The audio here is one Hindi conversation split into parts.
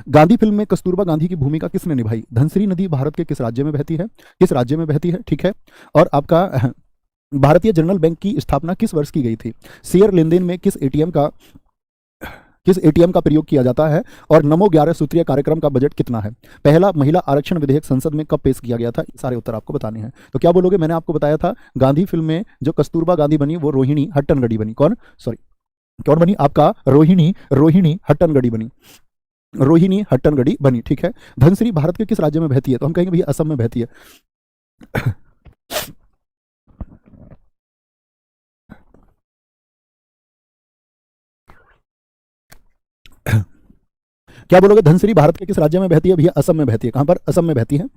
गांधी फिल्म में कस्तूरबा गांधी की भूमिका किसने निभाई? धनसिरी नदी भारत के किस राज्य में बहती है? किस राज्य में बहती है? ठीक है। और आपका भारतीय जनरल बैंक की स्थापना किस वर्ष की गई थी? शेयर लेन देन में किस एटीएम का प्रयोग किया जाता है? और नमो 11 सूत्रीय कार्यक्रम का बजट कितना है? पहला महिला आरक्षण विधेयक संसद में कब पेश किया गया था? ये सारे उत्तर आपको बताने हैं। तो क्या बोलोगे? मैंने आपको बताया था गांधी फिल्म में जो कस्तूरबा गांधी बनी वो रोहिणी हट्टनगड़ी बनी। कौन बनी? आपका रोहिणी हट्टनगड़ी बनी। रोहिणी हट्टनगड़ी बनी। ठीक है। धनसिरी भारत के किस राज्य में बहती है? तो हम कहेंगे भैया असम में बहती है। क्या बोलोगे? धनसिरी भारत के किस राज्य में बहती है? भैया असम में बहती है। कहां पर? असम में बहती है।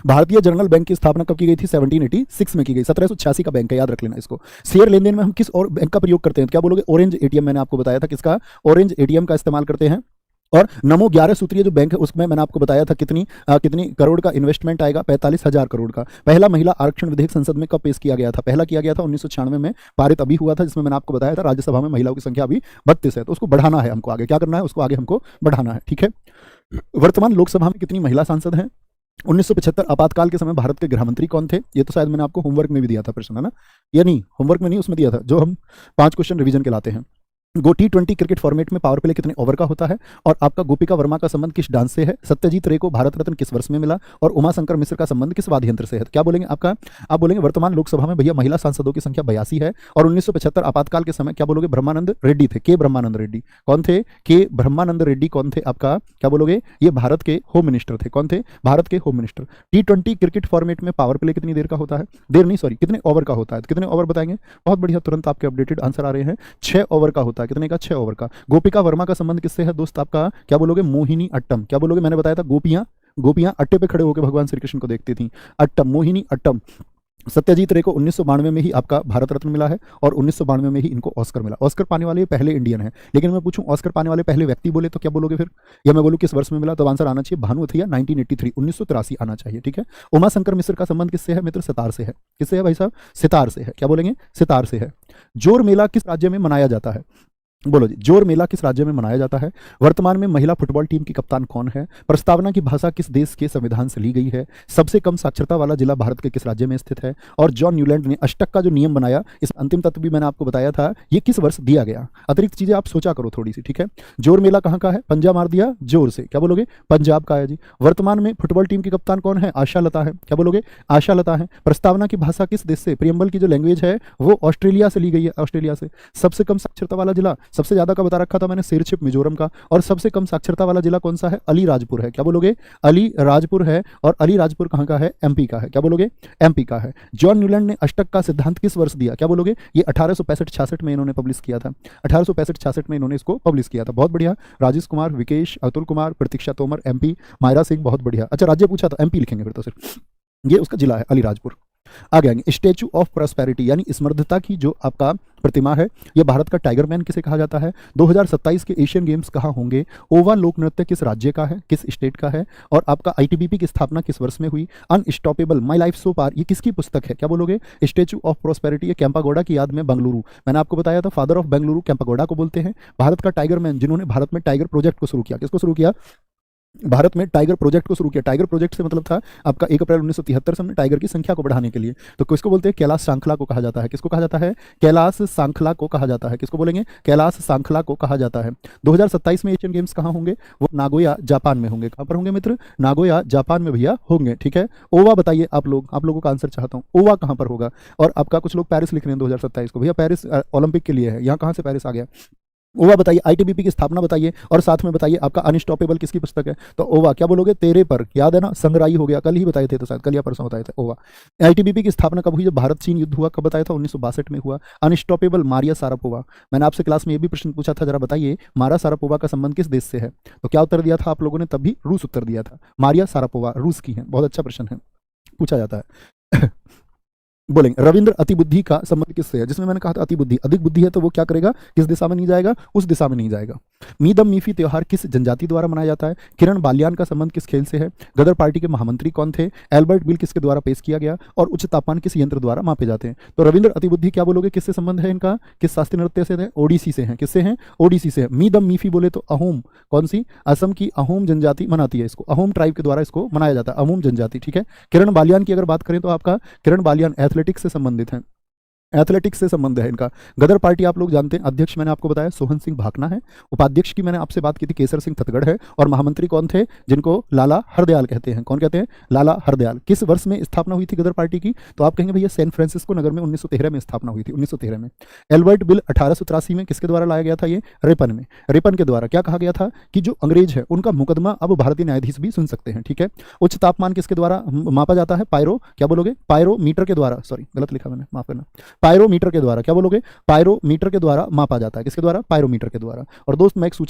भारतीय जनरल बैंक की स्थापना कब की गई थी? 1786 में की गई। 1786 का बैंक है, याद रख लेना इसको। शेयर लेन देन में हम किस और बैंक का प्रयोग करते हैं? तो क्या बोलोगे? Orange ATM. मैंने आपको बताया था किसका? ऑरेंज एटीएम का इस्तेमाल करते हैं। और नमो 11 सूत्रीय जो बैंक है उसमें मैंने आपको बताया था कितनी करोड़ का इन्वेस्टमेंट आएगा? 45,000 करोड़ का। पहला महिला आरक्षण विधेयक संसद में कब पेश किया गया था? पहला किया गया था 1996 में, पारित अभी हुआ था, जिसमें मैंने आपको बताया था राज्यसभा में महिलाओं की संख्या अभी 32 है, तो उसको बढ़ाना है हमको। आगे क्या करना है? उसको आगे हमको बढ़ाना है। ठीक है। वर्तमान लोकसभा में कितनी महिला सांसद हैं? 1975 आपातकाल के समय भारत के गृह मंत्री कौन थे? ये तो शायद मैंने आपको होमवर्क में भी दिया था प्रश्न, है ना? या नहीं, होमवर्क में नहीं, उसमें दिया था जो हम 5 क्वेश्चन रिवीजन के लाते हैं। T20 क्रिकेट फॉर्मेट में पावर प्ले कितने ओवर का होता है? और आपका गोपिका वर्मा का संबंध किस डांस से है? सत्यजीत रे को भारत रत्न किस वर्ष में मिला? और उमा शंकर मिश्र का संबंध किस वाद्य यंत्र से है? क्या बोलेंगे? आप बोलेंगे वर्तमान लोकसभा में भैया महिला सांसदों की संख्या 82 है। और 1975 आपातकाल के समय क्या बोलोगे? ब्रह्मानंद रेड्डी थे। के ब्रह्मानंद रेड्डी कौन थे? के ब्रह्मानंद रेड्डी कौन थे? आपका क्या बोलोगे? ये भारत के होम मिनिस्टर थे। कौन थे? भारत के home minister. T20 cricket format में पावर प्ले कितनी देर का होता है? देर नहीं, सॉरी, कितने ओवर का होता है? कितने ओवर बताएंगे? बहुत बढ़िया, तुरंत आपके अपडेटेड आंसर आ रहे हैं। 6 ओवर का होता है। कितने का? 6 ओवर का। गोपिका वर्मा का संबंध किससे है दोस्त? आपका क्या बोलोगे? मोहिनी अट्टम। क्या बोलोगे? मैंने बताया था गोपियां अट्टे पे खड़े होकर भगवान श्री कृष्ण को देखती थी। अट्टम, मोहिनी अट्टम। सत्यजीत रे को 1992 में ही आपका भारत रत्न मिला है और 1992 में ही इनको ऑस्कर मिला। ऑस्कर पाने वाले पहले इंडियन है। लेकिन मैं पूछूं ऑस्कर पाने वाले पहले व्यक्ति बोले तो क्या बोलोगे फिर? या मैं बोलूं किस वर्ष में मिला? तो आंसर आना चाहिए भानु अथैया, 1983, 1983 आना चाहिए। ठीक है। उमा शंकर मिश्र का संबंध किससे है मित्र? सितार से है। किससे है भाई साहब? सितार से है। क्या बोलेंगे? सितार से है। जोर मेला किस राज्य में मनाया जाता है? बोलो जी, जोर मेला किस राज्य में मनाया जाता है? वर्तमान में महिला फुटबॉल टीम की कप्तान कौन है? प्रस्तावना की भाषा किस देश के संविधान से ली गई है? सबसे कम साक्षरता वाला जिला भारत के किस राज्य में स्थित है? और जॉन न्यूलैंड ने अष्टक का जो नियम बनाया, इस अंतिम तत्व भी मैंने आपको बताया था, ये किस वर्ष दिया गया? अतिरिक्त चीजें आप सोचा करो थोड़ी सी। ठीक है। जोर मेला कहाँ का है? पंजाब मार दिया जोर से। क्या बोलोगे? पंजाब का है जी। वर्तमान में फुटबॉल टीम की कप्तान कौन है? आशा लता है। क्या बोलोगे? आशा लता है। प्रस्तावना की भाषा किस देश से? प्रियम्बल की जो लैंग्वेज है वो ऑस्ट्रेलिया से ली गई है। ऑस्ट्रेलिया से। सबसे कम साक्षरता वाला जिला, सबसे ज्यादा का बता रखा था मैंने, सिरछिप मिजोरम का। और सबसे कम साक्षरता वाला जिला कौन सा है? अलीराजपुर है। क्या बोलोगे? अलीराजपुर है। और अलीराजपुर कहां का है? एमपी का है। क्या बोलोगे? एमपी का है। जॉन न्यूलैंड ने अष्टक का सिद्धांत किस वर्ष दिया? क्या बोलोगे? ये 1865-66 में इन्होंने पब्लिश किया था। 1865-66 में इन्होंने इसको पब्लिश किया था। बहुत बढ़िया। राजेश कुमार, विकेश, अतुल कुमार, प्रतीक्षा तोमर, एमपी, मायरा सिंह, बहुत बढ़िया। अच्छा, राज्य पूछा तो एमपी लिखेंगे फिर तो सिर्फ, ये उसका जिला है अलीराजपुर। आगे आएंगे। स्टैचू ऑफ प्रॉस्पेरिटी यानी स्मृद्धता की जो आपका प्रतिमा है, यह भारत का टाइगर मैन किसे कहा जाता है? 2027 के एशियन गेम्स कहाँ होंगे? ओवा लोक नृत्य किस राज्य का है? किस स्टेट का है? और आपका आईटीबीपी की स्थापना किस वर्ष में हुई? अनस्टॉपेबल माई लाइफ सो पार, ये किसकी पुस्तक है? क्या बोलोगे? स्टैचू ऑफ प्रॉस्पेरिटी, ये कैंपागोडा की याद में बेंगलुरु, मैंने आपको बताया था फादर ऑफ बेंगलुरु कैंपागोडा को बोलते हैं। भारत का टाइगर मैन जिन्होंने भारत में टाइगर प्रोजेक्ट को शुरू किया। किसको शुरू किया? भारत में टाइगर प्रोजेक्ट को शुरू किया। टाइगर प्रोजेक्ट से मतलब था आपका 1 अप्रैल 1973 से हमने टाइगर की संख्या को बढ़ाने के लिए। तो किसको बोलते हैं? कैलाश सांखला को कहा जाता है। किसको कहा जाता है? कैलाश सांखला को कहा जाता है। किसको बोलेंगे? कैलाश सांखला को कहा जाता है। 2027 में एशियन गेम्स कहाँ होंगे? वो नागोया जापान में होंगे। कहाँ पर होंगे मित्र? नागोया जापान में भैया होंगे। ठीक है। ओवा बताइए आप लोगों का आंसर चाहता हूँ। ओवा कहाँ पर होगा? और आपका कुछ लोग पेरिस लिख रहे हैं 2027 को। भैया पेरिस ओलंपिक के लिए है। यहाँ कहाँ से पेरिस आ गया? ओवा बताइए। आईटीबीपी की स्थापना बताइए और साथ में बताइए आपका अनस्टॉपेबल किसकी पुस्तक है? तो ओवा। क्या बोलोगे? तेरे पर, याद है ना? संग्राही हो गया, कल ही बताए थे, तो शायद कल या परसों बताए थे। ओवा। आईटीबीपी की स्थापना कब हुई? जब भारत चीन युद्ध हुआ। कब बताया था? 1962 में हुआ। Unstoppable Maria Sharapova. मैंने आपसे क्लास में ये भी प्रश्न पूछा था, जरा बताइए मारिया सारापोवा का संबंध किस देश से है? तो क्या उत्तर दिया था आप लोगों ने? तब भी रूस उत्तर दिया था। मारिया सारापोवा रूस की है। बहुत अच्छा प्रश्न है, पूछा जाता है। बोलेंगे रविंद्र अतिबुद्धि का संबंध किससे है, जिसमें मैंने कहा था अतिबुद्धि, अधिक बुद्धि है तो वो क्या करेगा, किस दिशा में नहीं जाएगा, उस दिशा में नहीं जाएगा। मीदम मीफी त्योहार किस जनजाति द्वारा मनाया जाता है, किरण बालियान का संबंध किस खेल से है, गदर पार्टी के महामंत्री कौन थे, एल्बर्ट बिल किसके द्वारा पेश किया गया, और उच्च तापमान किस यंत्र द्वारा मापे जाते हैं। तो रविंद्र अतिबुद्धि क्या बोलोगे, किससे संबंध है इनका, किस शास्त्रीय नृत्य से है, ओडिसी से है, किससे है, ओडिसी से है। मीदम मीफी बोले तो अहोम, कौन सी, असम की अहोम जनजाति मनाती है इसको, अहोम ट्राइब के द्वारा इसको मनाया जाता है, अहोम जनजाति, ठीक है। किरण बालियान की अगर बात करें तो आपका किरण बालियान एथलेटिक्स से संबंधित है, एथलेटिक्स से संबंध है इनका। गदर पार्टी आप लोग जानते हैं, अध्यक्ष मैंने आपको बताया सोहन सिंह भाकना है, उपाध्यक्ष की मैंने आपसे बात की थी केसर सिंह थतगढ़ है, और महामंत्री कौन थे, जिनको लाला हरदयाल कहते हैं, कौन कहते हैं, लाला हरदयाल। किस वर्ष में स्थापना हुई थी गदर पार्टी की, तो आप कहेंगे भैया सैन फ्रांसिस्को नगर में 1913 में स्थापना हुई थी, 1913 में। एल्बर्ट बिल 1883 में किसके द्वारा लाया गया था, ये रेपन में, रेपन के द्वारा। क्या कहा गया था कि जो अंग्रेज है उनका मुकदमा अब भारतीय न्यायाधीश भी सुन सकते हैं, ठीक है। उच्च तापमान किसके द्वारा मापा जाता है, पायरो, क्या बोलोगे, पायरोमीटर के द्वारा, सॉरी गलत लिखा मैंने, माफ करना, पायरोमीटर के द्वारा, क्या बोलोगे, पायरोमीटर के द्वारा मापा जाता है, किसके द्वारा, पायरोमीटर के द्वारा। और दोस्त मैं एक सूचना